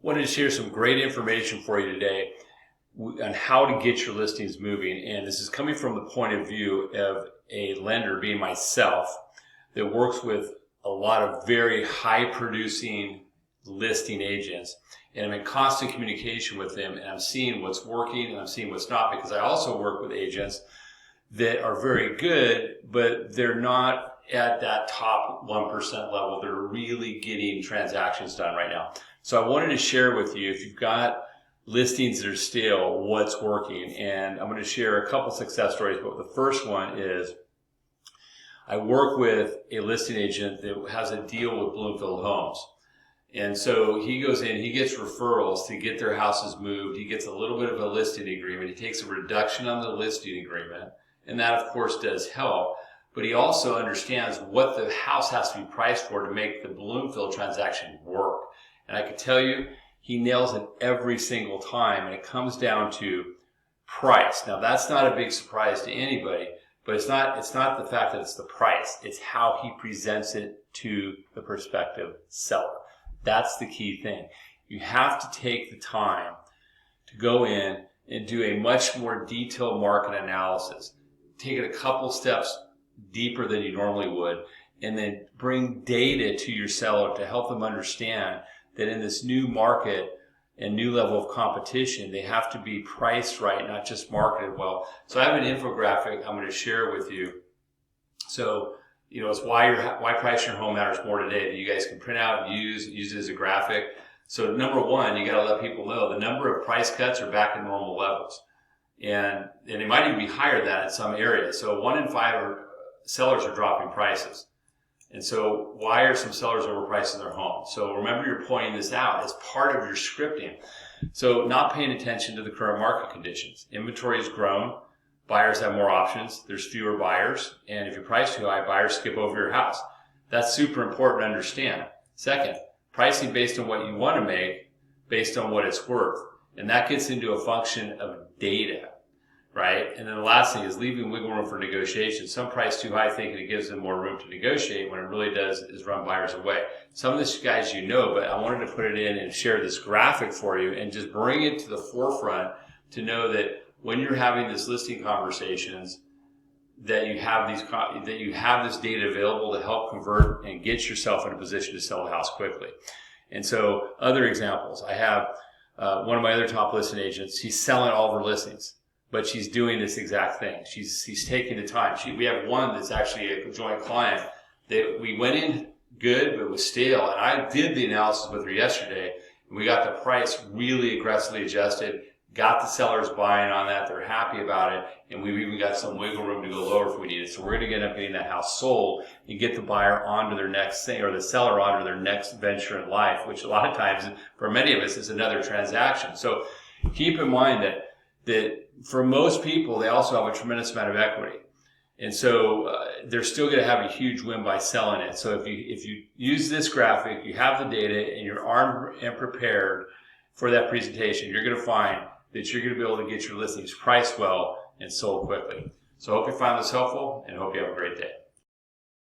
Wanted to share some great information for you today on how to get your listings moving. And this is coming from the point of view of a lender, being myself, that works with a lot of very high producing listing agents. And I'm in constant communication with them, and I'm seeing what's working and I'm seeing what's not, because I also work with agents that are very good, but they're not at that top 1% level. They're really getting transactions done right now. So I wanted to share with you, if you've got listings that are stale, what's working. And I'm going to share a couple success stories, but the first one is I work with a listing agent that has a deal with Bloomfield Homes. And so he goes in, he gets referrals to get their houses moved. He gets a little bit of a listing agreement. He takes a reduction on the listing agreement, and that of course does help. But he also understands what the house has to be priced for to make the Bloomfield transaction work. And I can tell you, he nails it every single time, and it comes down to price. Now that's not a big surprise to anybody, but it's not the fact that it's the price. It's how he presents it to the prospective seller. That's the key thing. You have to take the time to go in and do a much more detailed market analysis. Take it a couple steps deeper than you normally would, and then bring data to your seller to help them understand that in this new market and new level of competition, they have to be priced right, not just marketed well. So I have an infographic I'm going to share with you. So, it's why price your home matters more today, that you guys can print out and use it as a graphic. So number one, you got to let people know the number of price cuts are back in normal levels. And it might even be higher than that in some areas. So 1 in 5 sellers are dropping prices. And so why are some sellers overpricing their home? So remember, you're pointing this out as part of your scripting. So not paying attention to the current market conditions. Inventory has grown. Buyers have more options. There's fewer buyers. And if you price too high, buyers skip over your house. That's super important to understand. Second, pricing based on what you want to make, based on what it's worth. And that gets into a function of data, right? And then the last thing is leaving wiggle room for negotiation. Some price too high thinking it gives them more room to negotiate, when it really does is run buyers away. Some of this, guys, but I wanted to put it in and share this graphic for you and just bring it to the forefront to know that when you're having this listing conversations, that you have this data available to help convert and get yourself in a position to sell a house quickly. And so other examples, I have one of my other top listing agents. She's selling all of her listings, but she's doing this exact thing. She's taking the time. We have one that's actually a joint client that we went in good, but it was stale. And I did the analysis with her yesterday, and we got the price really aggressively adjusted. Got the sellers buying on that. They're happy about it. And we've even got some wiggle room to go lower if we need it. So we're going to end up getting that house sold and get the buyer onto their next thing, or the seller onto their next venture in life, which a lot of times for many of us is another transaction. So keep in mind that for most people, they also have a tremendous amount of equity. And so they're still going to have a huge win by selling it. So if you use this graphic, you have the data, and you're armed and prepared for that presentation, you're going to find that you're going to be able to get your listings priced well and sold quickly. So I hope you found this helpful, and I hope you have a great day.